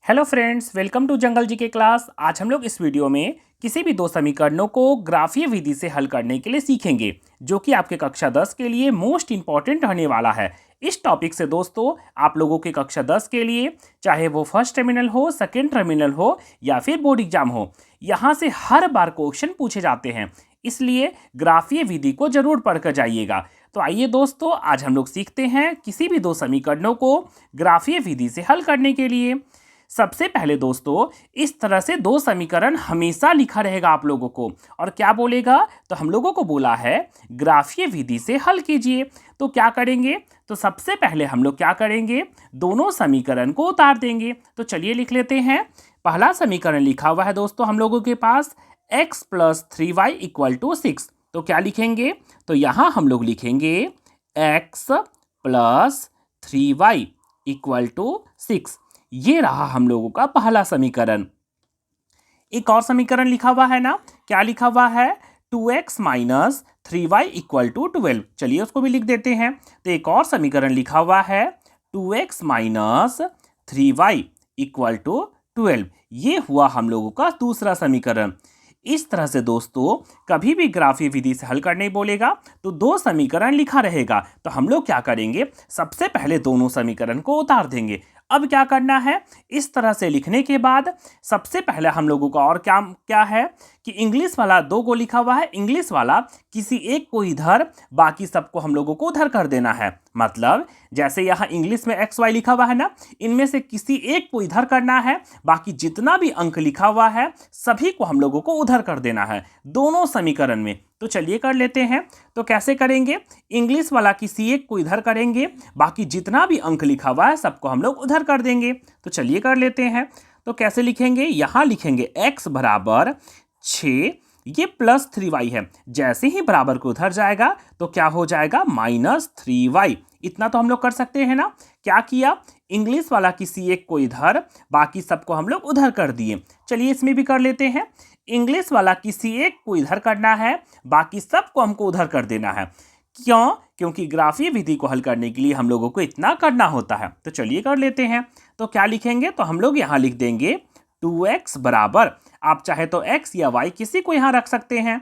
Hello friends, welcome to जंगल जी के class. आज हम लोग इस वीडियो में किसी भी दो समीकरणों को ग्राफीय विधि से हल करने के लिए सीखेंगे, जो कि आपके कक्षा 10 के लिए मोस्ट इंपॉर्टेंट रहने वाला है। इस टॉपिक से दोस्तों आप लोगों के कक्षा 10 के लिए, चाहे वो फर्स्ट टर्मिनल हो, सेकेंड टर्मिनल हो या फिर बोर्ड एग्जाम हो, यहाँ से हर बार क्वेश्चन पूछे जाते हैं। इसलिए ग्राफीय विधि को जरूर पढ़कर जाइएगा। तो आइए दोस्तों, आज हम लोग सीखते हैं किसी भी दो समीकरणों को ग्राफीय विधि से हल करने के लिए। सबसे पहले दोस्तों, इस तरह से दो समीकरण हमेशा लिखा रहेगा आप लोगों को, और क्या बोलेगा, तो हम लोगों को बोला है ग्राफीय विधि से हल कीजिए। तो क्या करेंगे, तो सबसे पहले हम लोग क्या करेंगे, दोनों समीकरण को उतार देंगे। तो चलिए लिख लेते हैं। पहला समीकरण लिखा हुआ है दोस्तों हम लोगों के पास x + 3y = 6। तो क्या लिखेंगे, तो यहां हम लोग लिखेंगे x + 3y = 6। ये रहा हम लोगों का पहला समीकरण। एक और समीकरण लिखा हुआ है ना, क्या लिखा हुआ है, 2x - 3y = 12। चलिए उसको भी लिख देते हैं। तो एक और समीकरण लिखा हुआ है 2x - 3y = 12। ये हुआ हम लोगों का दूसरा समीकरण। इस तरह से दोस्तों कभी भी ग्राफीय विधि से हल करने बोलेगा तो दो समीकरण लिखा रहेगा। तो हम लोग क्या करेंगे, सबसे पहले दोनों समीकरण को उतार देंगे। अब क्या करना है, इस तरह से लिखने के बाद सबसे पहले हम लोगों का और क्या क्या है कि इंग्लिश वाला दो को लिखा हुआ है, इंग्लिश वाला किसी एक को इधर, बाकी सबको हम लोगों को उधर कर देना है। मतलब जैसे यहाँ इंग्लिश में XY लिखा हुआ है ना, इनमें से किसी एक को इधर करना है, बाकी जितना भी अंक लिखा हुआ है सभी को हम लोगों को उधर कर देना है दोनों समीकरण में। तो चलिए कर लेते हैं। तो कैसे करेंगे, इंग्लिश वाला किसी एक को इधर करेंगे, बाकी जितना भी अंक लिखा हुआ है सबको हम लोग उधर कर देंगे। तो चलिए कर लेते हैं। तो कैसे लिखेंगे, यहां लिखेंगे x = 6, ये +3y है। जैसे ही बराबर को उधर जाएगा तो क्या हो जाएगा, -3y। इतना तो हम लोग कर सकते हैं ना। क्या किया, इंग्लिश वाला किसी एक को इधर, बाकी सबको हम लोग उधर कर दिए। चलिए इसमें भी कर लेते हैं। इंग्लिश वाला किसी एक को इधर करना है, बाकी सबको हमको उधर कर देना है। क्यों, क्योंकि ग्राफीय विधि को हल करने के लिए हम लोगों को इतना करना होता है। तो चलिए कर लेते हैं। तो क्या लिखेंगे, तो हम लोग यहाँ लिख देंगे 2x = आप चाहे तो x या y किसी को यहाँ रख सकते हैं।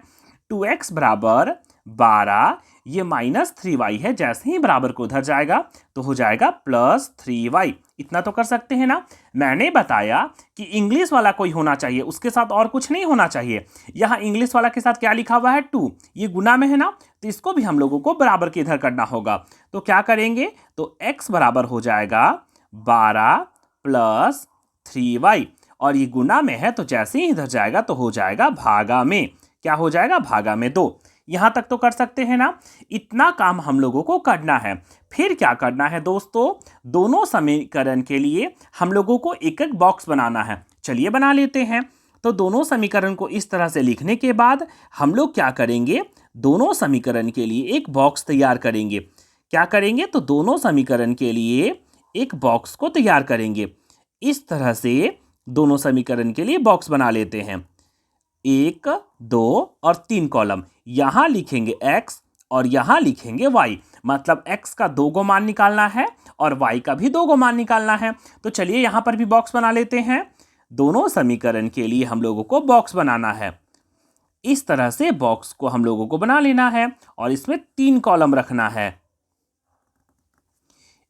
2x = 12, ये -3y है। जैसे ही बराबर को उधर जाएगा तो हो जाएगा +3y। इतना तो कर सकते हैं ना। मैंने बताया कि इंग्लिश वाला कोई होना चाहिए, उसके साथ और कुछ नहीं होना चाहिए। यहाँ इंग्लिश वाला के साथ क्या लिखा हुआ है, 2, ये गुना में है ना, तो इसको भी हम लोगों को बराबर के इधर करना होगा। तो क्या करेंगे, तो x बराबर हो जाएगा 12 + 3y, और ये गुना में है तो जैसे ही इधर जाएगा तो हो जाएगा भागा में। क्या हो जाएगा, भागा में 2। यहां तक तो कर सकते हैं ना। इतना काम हम लोगों को करना है। फिर क्या करना है दोस्तों, दोनों समीकरण के लिए हम लोगों को एक एक बॉक्स बनाना है। चलिए बना लेते हैं। तो दोनों समीकरण को इस तरह से लिखने के बाद हम लोग क्या करेंगे, दोनों समीकरण के लिए एक बॉक्स तैयार करेंगे। क्या करेंगे, तो दोनों समीकरण के लिए एक बॉक्स को तैयार करेंगे। इस तरह से दोनों समीकरण के लिए बॉक्स बना लेते हैं। 1, 2 और 3 कॉलम। यहां लिखेंगे x और यहां लिखेंगे y। मतलब x का 2 गो मान निकालना है और y का भी 2 गो मान निकालना है। तो चलिए यहां पर भी बॉक्स बना लेते हैं। दोनों समीकरण के लिए हम लोगों को बॉक्स बनाना है। इस तरह से बॉक्स को हम लोगों को बना लेना है और इसमें 3 कॉलम रखना है।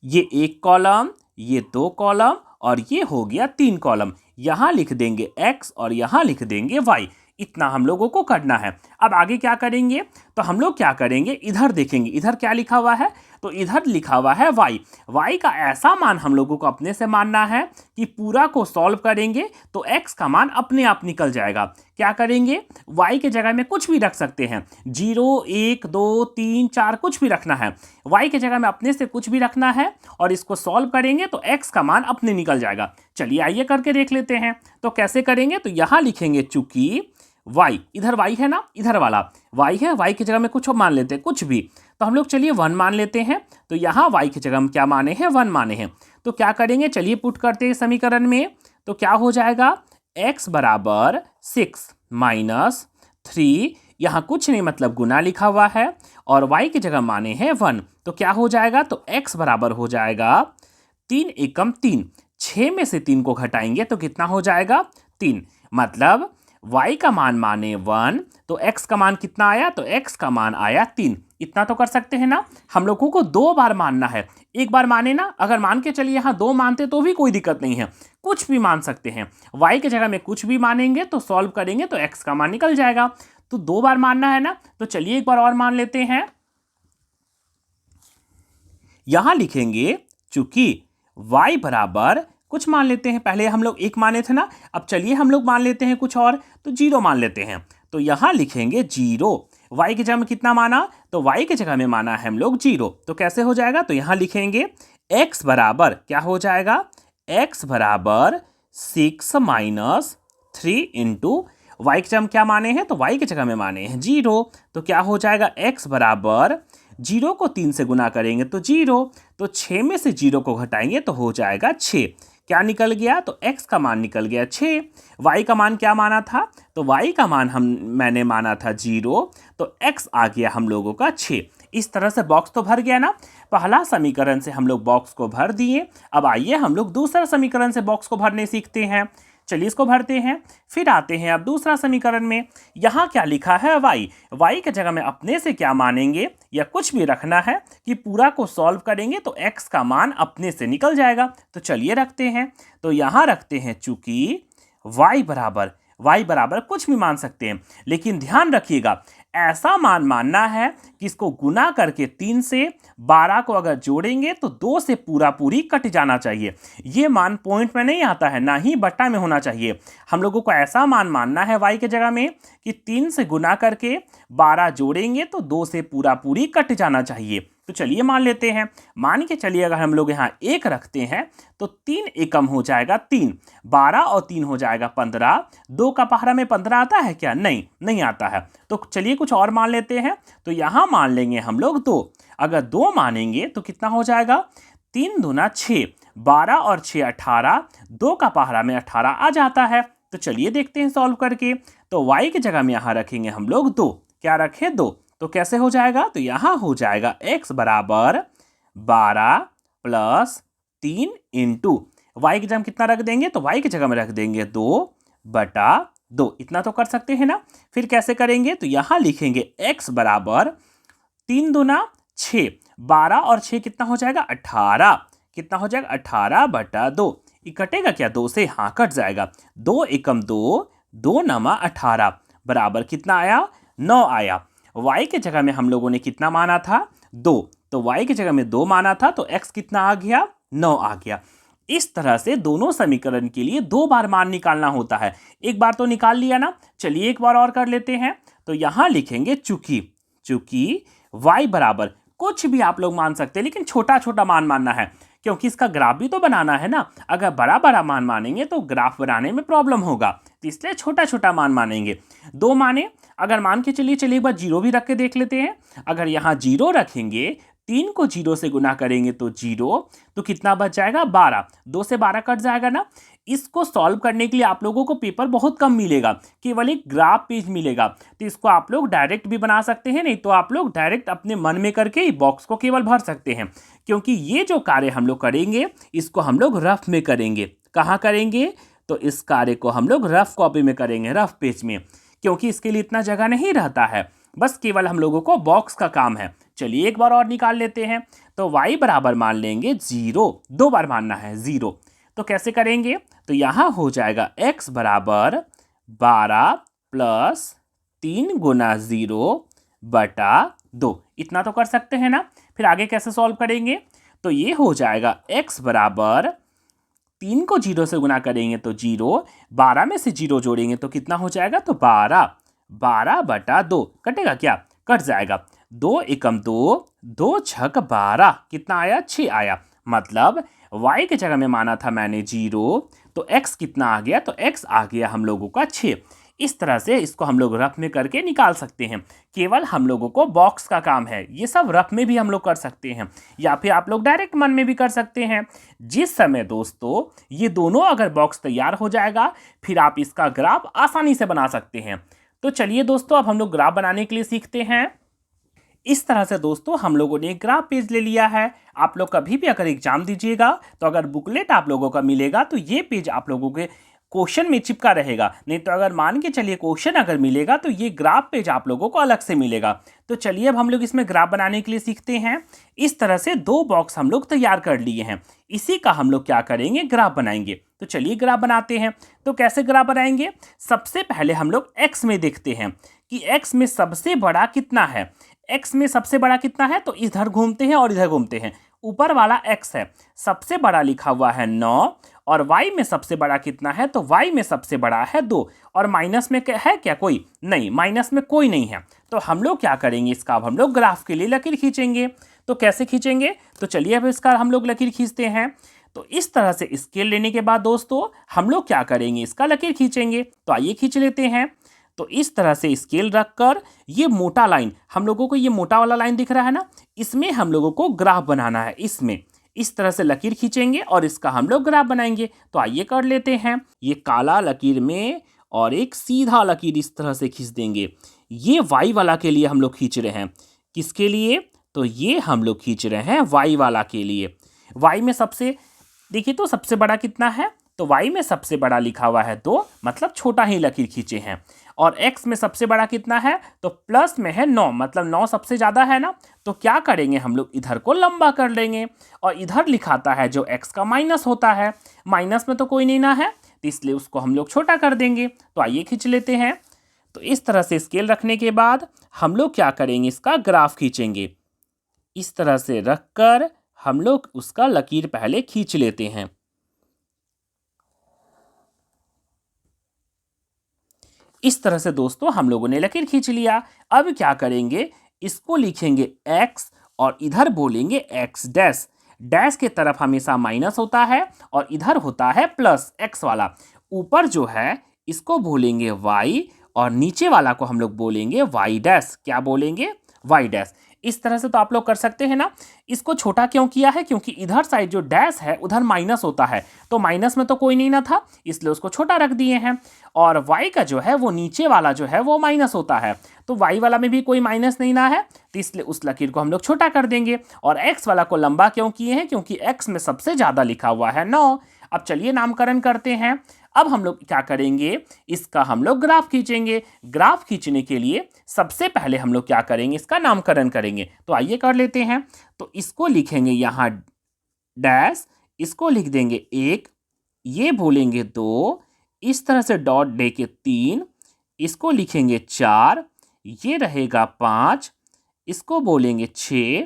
ये 1 कॉलम, ये 2 कॉलम और ये हो गया 3 कॉलम। यहां लिख देंगे x और यहां लिख देंगे y। इतना हम लोगों को करना है। अब आगे क्या करेंगे, तो हम लोग क्या करेंगे, इधर देखेंगे, इधर क्या लिखा हुआ है, तो इधर लिखा हुआ है y। y का ऐसा मान हम लोगों को अपने से मानना है कि पूरा को सॉल्व करेंगे तो x का मान अपने आप निकल जाएगा। क्या करेंगे, y के जगह में कुछ भी रख सकते हैं, 0, 1, 2, 3, 4 कुछ भी रखना है। y के जगह में अपने से कुछ भी रखना है और इसको सॉल्व करेंगे तो x का मान अपने निकल जाएगा। चलिए आइए करके देख लेते हैं। तो कैसे करेंगे, तो यहां लिखेंगे चूंकि y, इधर y है ना, इधर वाला y है, y की जगह में कुछ मान लेते हैं, कुछ भी। तो हम लोग चलिए 1 मान लेते हैं। तो यहाँ y की जगह हम क्या माने हैं, 1 माने हैं। तो क्या करेंगे, चलिए पुट करते हैं समीकरण में। तो क्या हो जाएगा, x = 6 - 3, यहाँ कुछ नहीं मतलब गुना लिखा हुआ है, और y की जगह माने हैं 1। तो क्या हो जाएगा, तो x बराबर हो जाएगा 3 एकम 3। 6 में से 3 को घटाएंगे तो कितना हो जाएगा 3। मतलब y का मान माने 1 तो x का मान कितना आया, तो x का मान आया 3। इतना तो कर सकते हैं ना। हम लोगों को 2 बार मानना है, एक बार माने ना। अगर मान के चलिए यहाँ 2 मानते तो भी कोई दिक्कत नहीं है, कुछ भी मान सकते हैं। y की जगह में कुछ भी मानेंगे तो सॉल्व करेंगे तो x का मान निकल जाएगा। तो 2 बार मानना है ना, तो चलिए एक बार और मान लेते हैं। यहां लिखेंगे चूंकि y बराबर कुछ मान लेते हैं, पहले हम लोग 1 माने थे ना, अब चलिए हम लोग मान लेते हैं कुछ और, तो 0 मान लेते हैं। तो यहां लिखेंगे 0। y की जगह में कितना माना, तो y की जगह में माना है हम लोग 0। तो कैसे हो जाएगा, तो यहां लिखेंगे x बराबर क्या हो जाएगा, x बराबर 6 माइनस 3 इंटू y की जगह में क्या माने हैं, तो y की जगह में माने हैं 0। तो क्या हो जाएगा, x बराबर 0 को 3 से गुना करेंगे तो 0, तो 6 में से 0 को घटाएंगे तो हो जाएगा 6। क्या निकल गया, तो x का मान निकल गया 6। y का मान क्या माना था, तो y का मान मैंने माना था 0, तो x आ गया हम लोगों का 6। इस तरह से बॉक्स तो भर गया ना। पहला समीकरण से हम लोग बॉक्स को भर दिए। अब आइए हम लोग दूसरा समीकरण से बॉक्स को भरने सीखते हैं। चलिए इसको भरते हैं, फिर आते हैं अब दूसरा समीकरण में। यहाँ क्या लिखा है, y की जगह में अपने से क्या मानेंगे या कुछ भी रखना है कि पूरा को सॉल्व करेंगे तो x का मान अपने से निकल जाएगा। तो चलिए रखते हैं, तो यहाँ रखते हैं चूंकि y बराबर कुछ भी मान सकते हैं, लेकिन ध्यान रखिएगा ऐसा मान मानना है कि इसको गुना करके 3 से 12 को अगर जोड़ेंगे तो 2 से पूरी कट जाना चाहिए। ये मान पॉइंट में नहीं आता है, ना ही बट्टा में होना चाहिए। हम लोगों को ऐसा मान मानना है y के जगह में कि 3 से गुना करके 12 जोड़ेंगे तो 2 से पूरी कट जाना चाहिए। तो चलिए मान लेते हैं। मान के चलिए अगर हम लोग यहाँ 1 रखते हैं तो 3 एकम हो जाएगा 3, 12 और 3 हो जाएगा 15। 2 का पहाड़ा में 15 आता है क्या, नहीं आता है। तो चलिए कुछ और मान लेते हैं, तो यहाँ मान लेंगे हम लोग 2। अगर 2 मानेंगे तो कितना हो जाएगा, 3 दूना 6, 12 और 6 18, 2 का पहाड़ा में 18 आ जाता है। तो चलिए देखते हैं सॉल्व करके। तो y की जगह में यहाँ रखेंगे हम लोग 2। क्या रखें, 2। तो कैसे हो जाएगा, तो यहाँ हो जाएगा x बराबर 12 प्लस 3 इंटू y की जगह कितना रख देंगे, तो y की जगह में रख देंगे 2/2। इतना तो कर सकते हैं ना। फिर कैसे करेंगे, तो यहाँ लिखेंगे x बराबर 3 दूना 6, 12 और 6 कितना हो जाएगा 18। कितना हो जाएगा 18/2। कटेगा क्या 2 से, हाँ कट जाएगा। 2 एकम 2, 2 नमा 18 बराबर कितना आया, 9 आया। y के जगह में हम लोगों ने कितना माना था, 2। तो y की जगह में 2 माना था तो x कितना आ गया, 9 आ गया। इस तरह से दोनों समीकरण के लिए 2 बार मान निकालना होता है। एक बार तो निकाल लिया ना, चलिए एक बार और कर लेते हैं। तो यहां लिखेंगे चूंकि y बराबर कुछ भी आप लोग मान सकते हैं, लेकिन छोटा छोटा मान मानना है क्योंकि इसका ग्राफ भी तो बनाना है ना। अगर बड़ा बड़ा मान मानेंगे तो ग्राफ बनाने में प्रॉब्लम होगा, तो इसलिए छोटा छोटा मान मानेंगे। 2 माने, अगर मान के चलिए एक बार 0 भी रख के देख लेते हैं। अगर यहाँ 0 रखेंगे, 3 को 0 से गुना करेंगे तो 0, तो कितना बच जाएगा 12। 2 से 12 कट जाएगा ना। इसको सॉल्व करने के लिए आप लोगों को पेपर बहुत कम मिलेगा, केवल एक ग्राफ पेज मिलेगा। तो इसको आप लोग डायरेक्ट भी बना सकते हैं, नहीं तो आप लोग डायरेक्ट अपने मन में करके ही बॉक्स को केवल भर सकते हैं। क्योंकि ये जो कार्य हम लोग करेंगे इसको हम लोग रफ में करेंगे। कहाँ करेंगे, तो इस कार्य को हम लोग रफ कॉपी में करेंगे, रफ पेज में, क्योंकि इसके लिए इतना जगह नहीं रहता है। बस केवल हम लोगों को बॉक्स का काम है। चलिए एक बार और निकाल लेते हैं। तो y बराबर मान लेंगे 0, 2 बार मानना है 0। तो कैसे करेंगे, तो यहाँ हो जाएगा x बराबर 12 प्लस 3 गुना 0/2। इतना तो कर सकते हैं ना। फिर आगे कैसे सॉल्व करेंगे, तो ये हो जाएगा x बराबर 3 को 0 से गुना करेंगे तो 0, 12 में से 0 जोड़ेंगे तो कितना हो जाएगा, तो 12/2। कटेगा क्या, कट जाएगा। 2 एकम 2, 2 छक 12 कितना आया, 6 आया। मतलब y के जगह में माना था मैंने 0, तो x कितना आ गया, तो x आ गया हम लोगों का 6। इस तरह से इसको हम लोग रफ में करके निकाल सकते हैं। केवल हम लोगों को बॉक्स का काम है। ये सब रफ में भी हम लोग कर सकते हैं, या फिर आप लोग डायरेक्ट मन में भी कर सकते हैं। जिस समय दोस्तों ये दोनों अगर बॉक्स तैयार हो जाएगा, फिर आप इसका ग्राफ आसानी से बना सकते हैं। तो चलिए दोस्तों अब हम लोग ग्राफ बनाने के लिए सीखते हैं। इस तरह से दोस्तों हम लोगों ने ग्राफ पेज ले लिया है। आप लोग कभी भी अगर एग्जाम दीजिएगा तो अगर बुकलेट आप लोगों का मिलेगा तो ये पेज आप लोगों के क्वेश्चन में चिपका रहेगा, नहीं तो अगर मान के चलिए क्वेश्चन अगर मिलेगा तो ये ग्राफ पेज आप लोगों को अलग से मिलेगा। तो चलिए अब हम लोग इसमें ग्राफ बनाने के लिए सीखते हैं। इस तरह से 2 बॉक्स हम लोग तैयार कर लिए हैं, इसी का हम लोग क्या करेंगे, ग्राफ बनाएंगे। तो चलिए ग्राफ बनाते हैं। तो कैसे ग्राफ बनाएंगे, सबसे पहले हम लोग एक्स में देखते हैं कि एक्स में सबसे बड़ा कितना है। एक्स में सबसे बड़ा कितना है, तो इधर घूमते हैं और इधर घूमते हैं। ऊपर वाला एक्स है, सबसे बड़ा लिखा हुआ है 9, और y में सबसे बड़ा कितना है, तो y में सबसे बड़ा है 2, और माइनस में है क्या, कोई नहीं, माइनस में कोई नहीं है। तो हम लोग क्या करेंगे, इसका अब हम लोग ग्राफ के लिए लकीर खींचेंगे। तो कैसे खींचेंगे, तो चलिए अब इसका हम लोग लकीर खींचते हैं। तो इस तरह से स्केल लेने के बाद दोस्तों हम लोग क्या करेंगे, इसका लकीर खींचेंगे। तो आइए खींच लेते हैं। तो इस तरह से स्केल रखकर ये मोटा लाइन, हम लोगों को ये मोटा वाला लाइन दिख रहा है ना, इसमें हम लोगों को ग्राफ बनाना है। इसमें इस तरह से लकीर खींचेंगे और इसका हम लोग ग्राफ बनाएंगे। तो आइए कर लेते हैं। ये काला लकीर में और एक सीधा लकीर इस तरह से खींच देंगे। ये वाई वाला के लिए हम लोग खींच रहे हैं। किसके लिए, तो ये हम लोग खींच रहे हैं वाई वाला के लिए। वाई में सबसे, देखिए तो सबसे बड़ा कितना है, तो y में सबसे बड़ा लिखा हुआ है 2, मतलब छोटा ही लकीर खींचे हैं। और x में सबसे बड़ा कितना है, तो प्लस में है 9, मतलब 9 सबसे ज़्यादा है ना। तो क्या करेंगे, हम लोग इधर को लंबा कर लेंगे, और इधर लिखाता है जो x का माइनस होता है। माइनस में तो कोई नहीं ना है, तो इसलिए उसको हम लोग छोटा कर देंगे। तो आइए खींच लेते हैं। तो इस तरह से स्केल रखने के बाद हम लोग क्या करेंगे, इसका ग्राफ खींचेंगे। इस तरह से रख कर हम लोग उसका लकीर पहले खींच लेते हैं। इस तरह से दोस्तों हम लोगों ने लकीर खींच लिया। अब क्या करेंगे, इसको लिखेंगे x और इधर बोलेंगे x डैश। डैश के तरफ हमेशा माइनस होता है और इधर होता है प्लस x वाला। ऊपर जो है इसको बोलेंगे y और नीचे वाला को हम लोग बोलेंगे y डैश। क्या बोलेंगे, y डैश। इस तरह से तो आप लोग कर सकते हैं ना। इसको छोटा क्यों किया है, क्योंकि इधर साइड जो डैश है उधर माइनस होता है, तो माइनस में तो कोई नहीं ना था, इसलिए उसको छोटा रख दिए हैं। और y का जो है वो नीचे वाला जो है वो माइनस होता है, तो y वाला में भी कोई माइनस नहीं ना है, तो इसलिए उस लकीर को हम लोग छोटा कर देंगे। और x वाला को लंबा क्यों किए हैं, क्योंकि x में सबसे ज़्यादा लिखा हुआ है 9। अब चलिए नामकरण करते हैं। अब हम लोग क्या करेंगे, इसका हम लोग ग्राफ खींचेंगे। ग्राफ खींचने के लिए सबसे पहले हम लोग क्या करेंगे, इसका नामकरण करेंगे। तो आइए कर लेते हैं। तो इसको लिखेंगे यहाँ डैश, इसको लिख देंगे 1, ये बोलेंगे 2, इस तरह से डॉट दे के 3, इसको लिखेंगे 4, ये रहेगा 5, इसको बोलेंगे 6,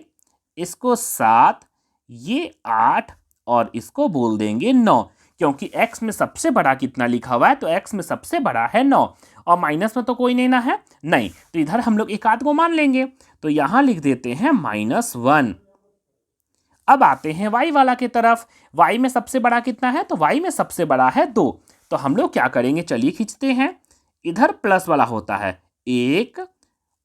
इसको 7, ये 8 और इसको बोल देंगे 9। क्योंकि x में सबसे बड़ा कितना लिखा हुआ है, तो x में सबसे बड़ा है 9, और माइनस में तो कोई नहीं ना है, नहीं, तो इधर हम लोग एक आध को मान लेंगे। तो यहां लिख देते हैं -1। अब आते हैं y वाला की तरफ। y में सबसे बड़ा कितना है, तो y में सबसे बड़ा है 2। तो हम लोग क्या करेंगे, चलिए खींचते हैं। इधर प्लस वाला होता है 1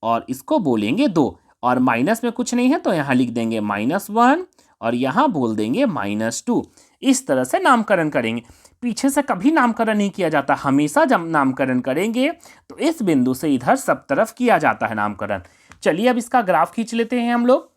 और इसको बोलेंगे 2, और माइनस में कुछ नहीं है तो यहाँ लिख देंगे -1 और यहाँ बोल देंगे -2। इस तरह से नामकरण करेंगे। पीछे से कभी नामकरण नहीं किया जाता, हमेशा जब नामकरण करेंगे तो इस बिंदु से इधर सब तरफ किया जाता है नामकरण। चलिए अब इसका ग्राफ खींच लेते हैं हम लोग।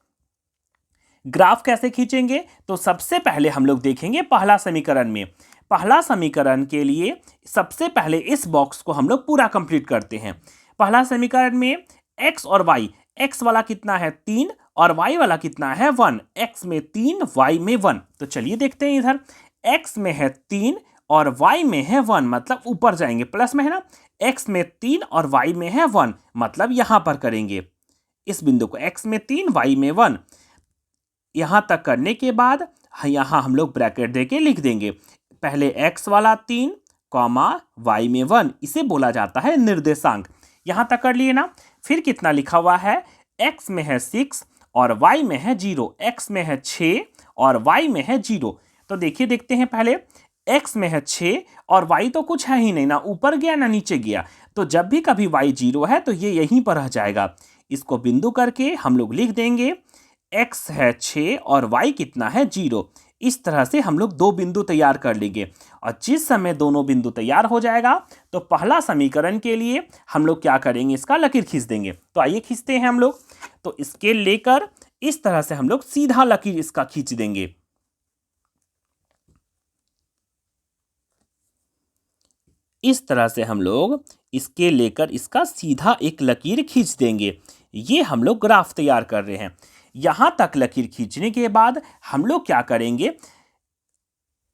ग्राफ कैसे खींचेंगे, तो सबसे पहले हम लोग देखेंगे पहला समीकरण में। पहला समीकरण के लिए सबसे पहले इस बॉक्स को हम लोग पूरा कंप्लीट करते हैं। पहला समीकरण में x और y, x वाला कितना है 3 और y वाला कितना है 1। x में 3, y में 1। तो चलिए देखते हैं, इधर x में है 3 और y में है 1, मतलब ऊपर जाएंगे, प्लस में है ना। x में 3 और y में है 1, मतलब यहां पर करेंगे इस बिंदु को, x में 3 y में 1। यहां तक करने के बाद यहां हम लोग ब्रैकेट देके लिख देंगे, पहले x वाला 3, y में 1, इसे बोला जाता है निर्देशांक। यहां तक कर लिए ना। फिर कितना लिखा हुआ है, x में है 6 और y में है 0, x में है 6 और y में है 0। तो देखिए, देखते हैं पहले, x में है 6 और y तो कुछ है ही नहीं, ना ऊपर गया ना नीचे गया, तो जब भी कभी y 0 है तो ये यहीं पर रह जाएगा। इसको बिंदु करके हम लोग लिख देंगे x है 6 और y कितना है 0। इस तरह से हम लोग 2 बिंदु तैयार कर लेंगे, और जिस समय दोनों बिंदु तैयार हो जाएगा तो पहला समीकरण के लिए हम लोग क्या करेंगे, इसका लकीर खींच देंगे। तो आइए खींचते हैं हम लोग। तो स्केल लेकर इस तरह से हम लोग सीधा लकीर इसका खींच देंगे। इस तरह से हम लोग स्केल लेकर इसका सीधा एक लकीर खींच देंगे। ये हम लोग ग्राफ तैयार कर रहे हैं। यहां तक लकीर खींचने के बाद हम लोग क्या करेंगे,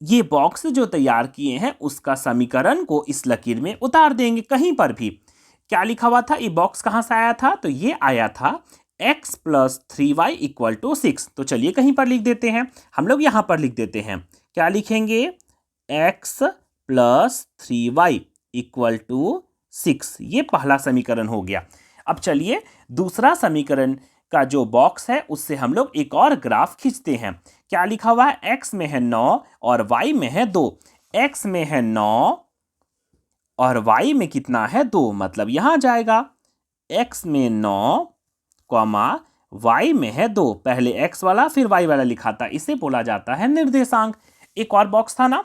ये बॉक्स जो तैयार किए हैं उसका समीकरण को इस लकीर में उतार देंगे। कहीं पर भी क्या लिखा हुआ था, ये बॉक्स कहां से आया था, तो ये आया था x plus 3y equal to 6। तो चलिए कहीं पर लिख देते हैं, हम लोग यहां पर लिख देते हैं। क्या लिखेंगे, x plus 3y equal to 6। ये पहला समीकरण हो गया। अब चलिए दूसरा समीकरण का जो बॉक्स है उससे हम लोग एक और ग्राफ खींचते हैं। क्या लिखा हुआ है, x में है 9 और y में है 2। x में है 9 और y में कितना है, 2, मतलब यहां जाएगा x में 9 कॉमा y में है 2। पहले x वाला फिर y वाला लिखा था, इसे बोला जाता है निर्देशांक। एक और बॉक्स था ना,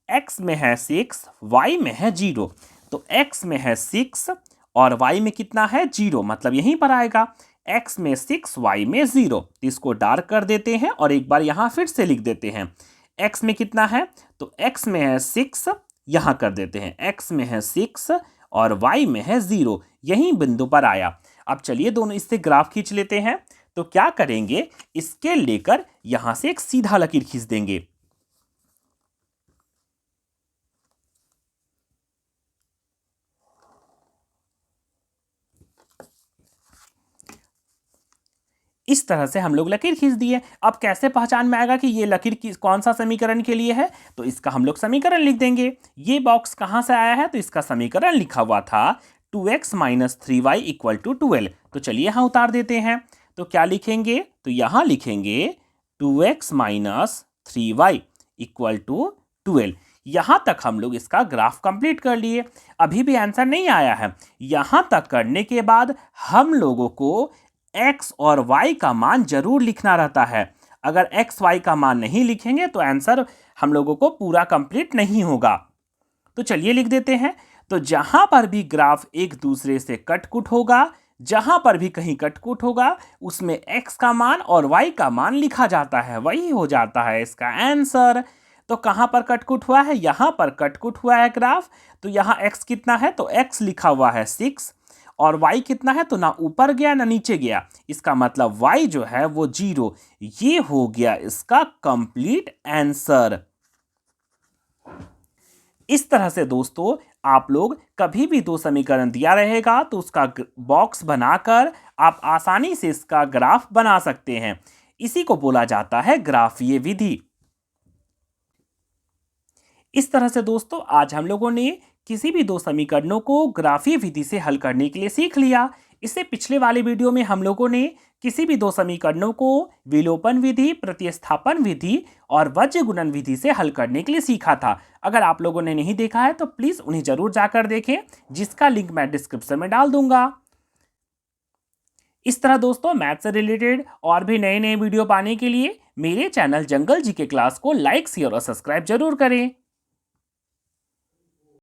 x में है 6, y में है 0। तो x में है 6 और y में कितना है, 0, मतलब यहीं पर आएगा x में 6, y में 0। तो इसको डार्क कर देते हैं और एक बार यहां फिर से लिख देते हैं। x में कितना है, तो x में है 6, यहां कर देते हैं x में है 6 और y में है 0, यहीं बिंदु पर आया। अब चलिए दोनों इससे ग्राफ खींच लेते हैं। तो क्या करेंगे, स्केल लेकर यहां से एक सीधा लकीर खींच देंगे। इस तरह से हम लोग लकीर खींच दिए। अब कैसे पहचान में आएगा कि ये लकीर कौन सा समीकरण के लिए है, तो इसका हम लोग समीकरण लिख देंगे। ये बॉक्स कहां से आया है, तो इसका समीकरण लिखा हुआ था 2x minus 3y equal to 12। तो चलिए यहां उतार देते हैं। तो क्या लिखेंगे, तो यहां लिखेंगे 2x minus 3y equal to 12। यहां तक हम लोग इसका ग्राफ कंप्लीट कर लिए। अभी भी आंसर नहीं आया है। यहां तक करने के बाद हम लोगों को x और y का मान जरूर लिखना रहता है। अगर x y का मान नहीं लिखेंगे तो आंसर हम लोगों को पूरा कंप्लीट नहीं होगा। तो चलिए लिख देते हैं। तो जहां पर भी ग्राफ एक दूसरे से कटकुट होगा, जहां पर भी कहीं कटकुट होगा, उसमें x का मान और y का मान लिखा जाता है, वही हो जाता है इसका आंसर। तो कहां पर कटकुट हुआ है, यहां पर कटकुट हुआ है ग्राफ। तो यहां x कितना है, तो x लिखा हुआ है 6 और y कितना है, तो ना ऊपर गया ना नीचे गया, इसका मतलब y जो है वो 0। ये हो गया इसका कंप्लीट आंसर। इस तरह से दोस्तों आप लोग कभी भी दो समीकरण दिया रहेगा तो उसका बॉक्स बनाकर आप आसानी से इसका ग्राफ बना सकते हैं। इसी को बोला जाता है ग्राफीय विधि। इस तरह से दोस्तों आज हम लोगों ने किसी भी दो समीकरणों को ग्राफीय विधि से हल करने के लिए सीख लिया। इससे पिछले वाले वीडियो में हम लोगों ने किसी भी दो समीकरणों को विलोपन विधि, प्रतिस्थापन विधि और वज्र गुणन विधि से हल करने के लिए सीखा था। अगर आप लोगों ने नहीं देखा है तो प्लीज उन्हें जरूर जाकर देखें, जिसका लिंक मैं डिस्क्रिप्शन में डाल दूंगा। इस तरह दोस्तों मैथ से रिलेटेड और भी नए नए वीडियो पाने के लिए मेरे चैनल जंगल जी के क्लास को लाइक, शेयर और सब्सक्राइब जरूर करें।